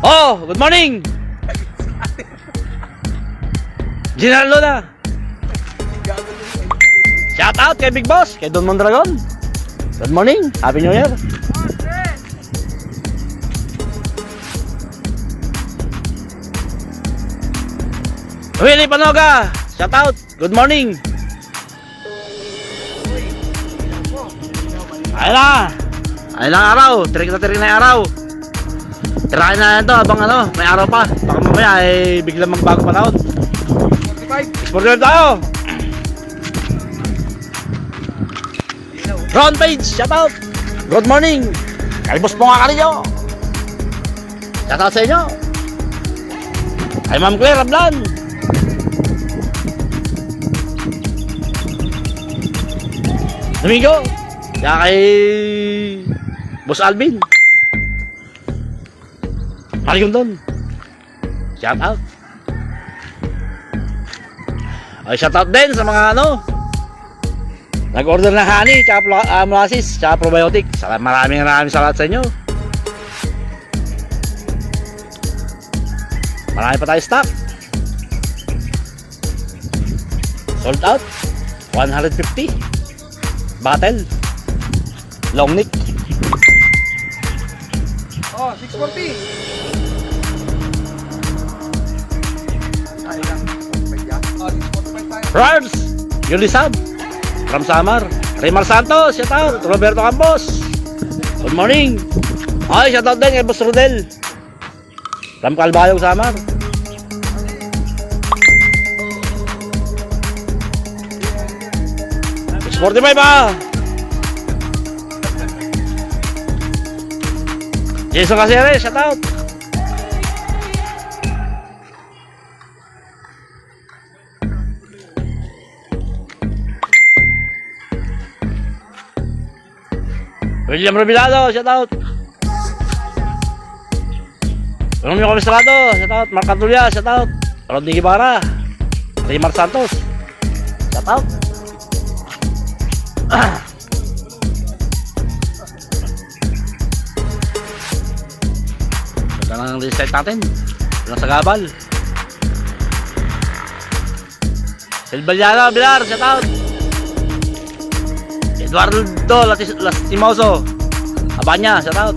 Oh, good morning! General Luna. Shout out kay Big Boss, kay Don Mondragon. Good morning, Happy New Year. Willie Panoga, shout out, good morning. Ayun na. Ayun na ang araw, tirik na yung araw. Tirahin na yan to habang ano, may araw pa. Baka mamaya ay biglang magbago panahon. 45 tayo. Ron Page, shout out. Good morning. Kalbos po nga kaninyo. Shout out sa inyo. Ay Ma'am Claire Rablan. Domingo. Kaya kay Boss Alvin. Maligong doon. Shout out. Ay shout out din sa mga ano nag-order ng honey, tsaka molasses, tsaka probiotic. Maraming salamat sa inyo. Marami pa tayo stock. Sold out 150 bottle long neck. Oh, 640. Rars, Yulisab from Samar. Rimar Santos, shout out. Roberto Campos, good morning. Ay, shout out din kay Boss Rodel from Calbayog, Samar. Sporty ba? Jason Caceres, shout out. William Robilado, shout out. Romeo Comistrado, shout out. Mark Antulia, shout out. Rodney Guevara, Rimar Santos, shout out. Ganda ng reset natin. Lang sa gabal. Silvaliano, Bilar, shout out. Eduardo Lastimoso, Abanya, shout out.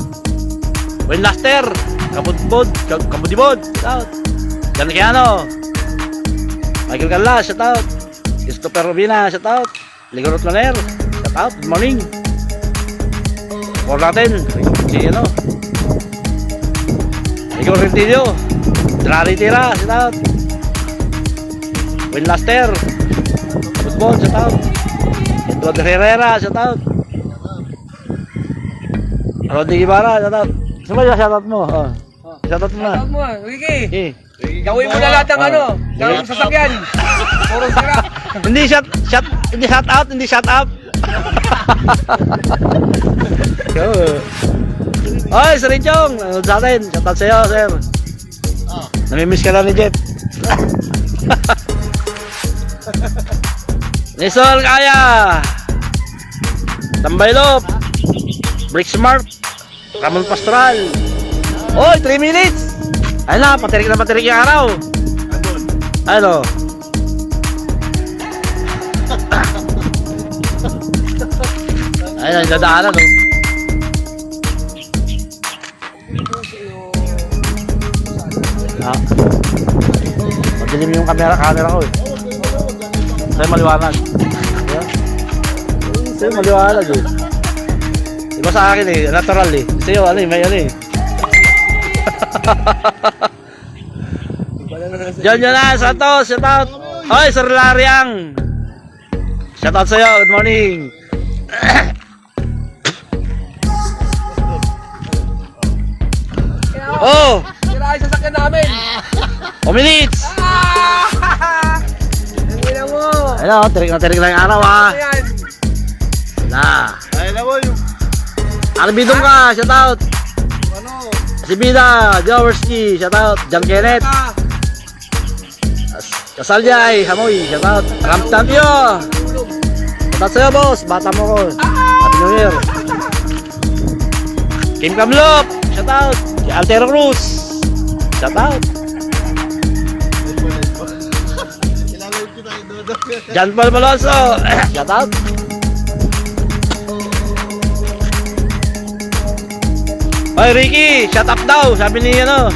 Wayne Laster, Kabudibod, shout out. Jan Kiano, Michael Galla, shout out. Christopher Robina, shout out. Ligorot Laner, shout out, good morning. For natin, si ano Igor Rentillo, Drari Tira, shout out. Wayne Laster, Football, shout out. Rodney Herrera, shout out. Rodney Guevara, shout out. Sino ba yung shout out mo? Oh. Shout out mo na. Shout out mo, Ricky. Eh. Gawin mo na lahat ng ano, ng sasakyan. Puro sira. Hindi shout out, hindi shout up. Oy, Sir Richong, nanood sa atin. Shout out sa'yo, sir. Namimiss ka lang ni Jeff. Nisol Kaya, Tambaylop, Brick Smart, Ramon Pastoral. Oy, 3 minutes. Ayun na, patirik yung araw. Ano? Ayun, dadaanan no. Madilim yung camera ko eh. Sa'yo maliwanag. Sa'yo maliwanag eh. Iba sa akin eh, natural eh. Sa'yo ano eh, may ano eh. John Jonas Santos, shout out. Hoy, Sir Lariang, shout out sa'yo, good morning. Oh! Sira yung sasakyan namin. 2 minutes! Ayun, tirik na yung araw ha. Ayan. Na. Ayun na mo yung. Arbidong ka, shout out. Ano? Si Bida, Jaworski, shout out. John Kenneth. Kasalyay, Hamoy, shout out. Ramptampio. Shout out sa'yo boss, bata mo ko. Happy New Year. Kim Kamlop, shout out. Si Altero Cruz. Shout out. John Paul Malonzo. Shout out. Hoy Ricky, shut up daw. Sabi ni ano.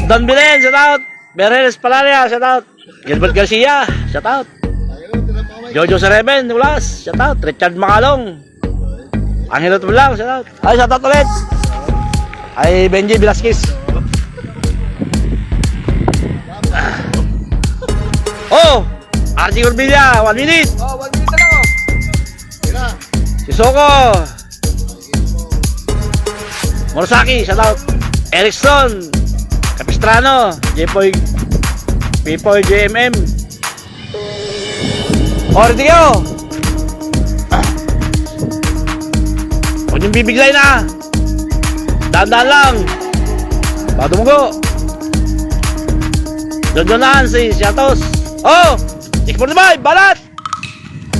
Don Bilen, shout out. Bereles Palalia, shout out. Gilbert Garcia, shout out. Jojo Sereven, Ulas, shout out. Richard Macalong. Angelo Tulang, shout out. Ay, shout out ulit. Ay, Benji Velasquez. Oh, RG Urbilla, 1 minute. Oh, 1 minute na lang oh. Si Soko. Morsaki, shout out. Erickson, Capistrano, Jepoy, Pipoy JMM. Ortio. Huwag niyong bibiglay na. Dahan-dahan lang. Baka dumugo. Dodonan si Siatos. Oh! 645, balat!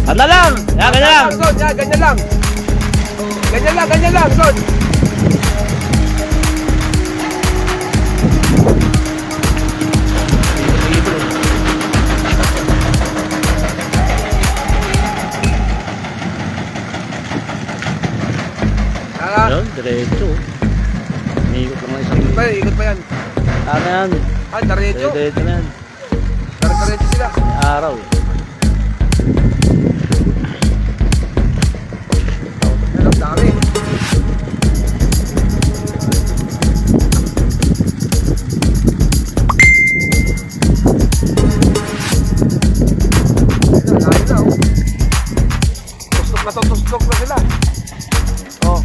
Handa lang. Yan, ganyan lang. Son, yan, ganyan lang. Ganyan lang, Son. Yun, diretso. Umiikot lang isang Ikot pa yan. ano yan. Diretso. Diretso na yan. Diretso sila. May araw. Yan ang dami. Lain na oh. Tustok na sila. Oh.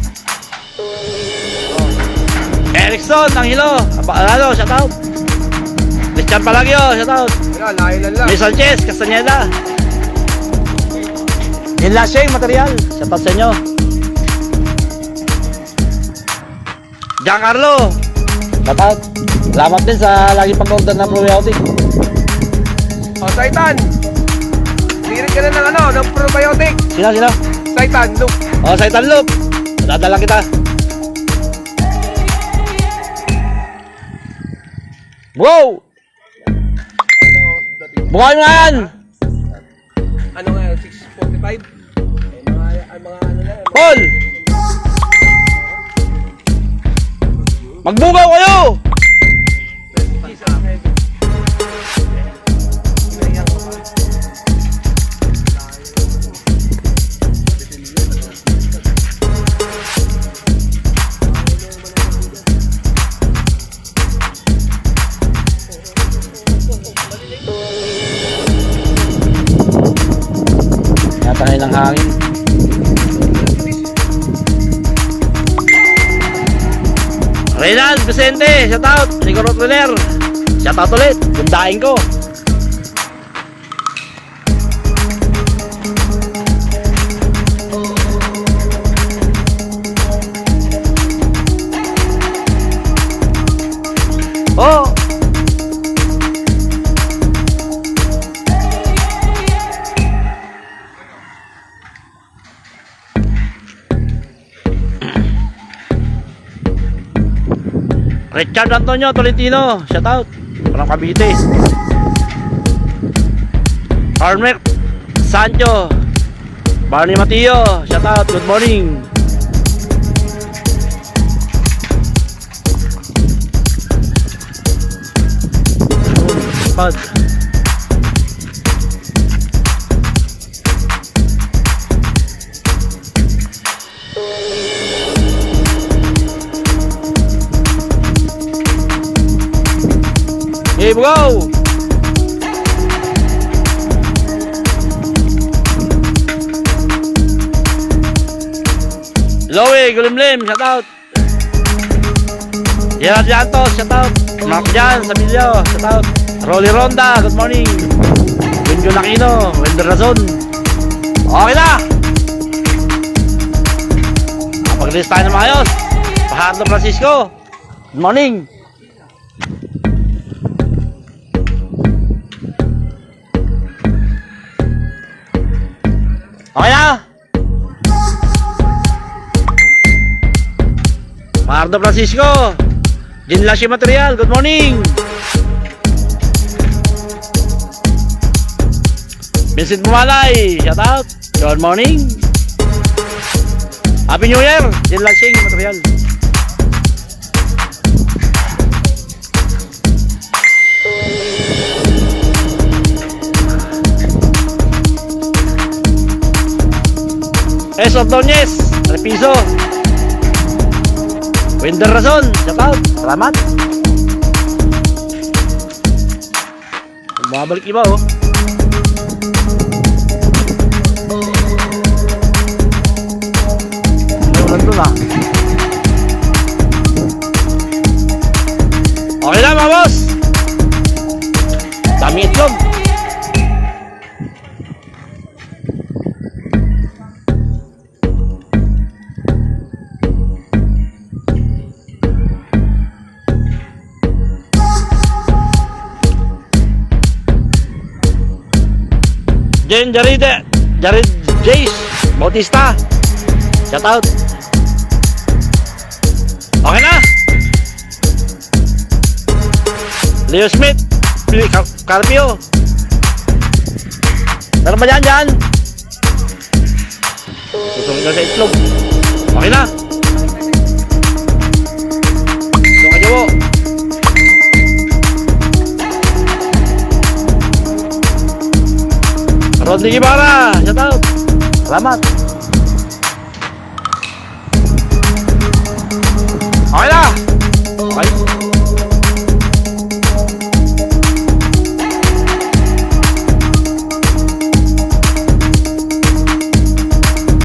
Erickson, Angelo. Ano, shout out. Christian Palagio, shout out. Yan, lain lang. Luis Sanchez, Castañeda. Yung lashing material. Shout out sa inyo. Giancarlo. Shout out. Salamat din sa lagi pag-order ng probiotic. Oh, Saitan. Birit ka na ng ano, ng probiotic. Sino? Saitan, look. Oh, Saitan Loop. Dadala kita. Wow! Bukain mo yan! Ano nga, 645? Ay, mga ano na. Paul! Magbugaw kayo! Yata ng hangin. Reynald Vicente, shout out. Nico Rottweiler, shout out ulit. Gundain ko. Oh. Richard Antonio Tolentino, shout out. Parang Cavite. Armek Sancho, Barney Mateo, shout out. Good morning. Pad. Here we go! Loey, Gulimlim, shout out! Gerard Llantos, shout out! Mark Jan, Samilio, shout out! Rolly Ronda, good morning! Junjun Aquino, Wender Razon! Okay na! Nakapag-release tayo na maayos! Pahardo Francisco, good morning! Okay na. Ardo Francisco. Jinlashi Material, good morning. Vincent Bumalay, shout out. Good morning. Happy New Year, Jinlashi Material. Es Ordonez, Repiso. Winder Razon, shout out. Salamat. Bumabalik iba oh. May ulan doon ah. Okay na mga boss. Dami itlog. Jared Jace Bautista, shout out. Okay na. Leo Smith, Carpio. Meron ba dyan? Susunod na sa itlog. Okay na. Ito ka jawo. Rodney Ibarra, shout out. Salamat.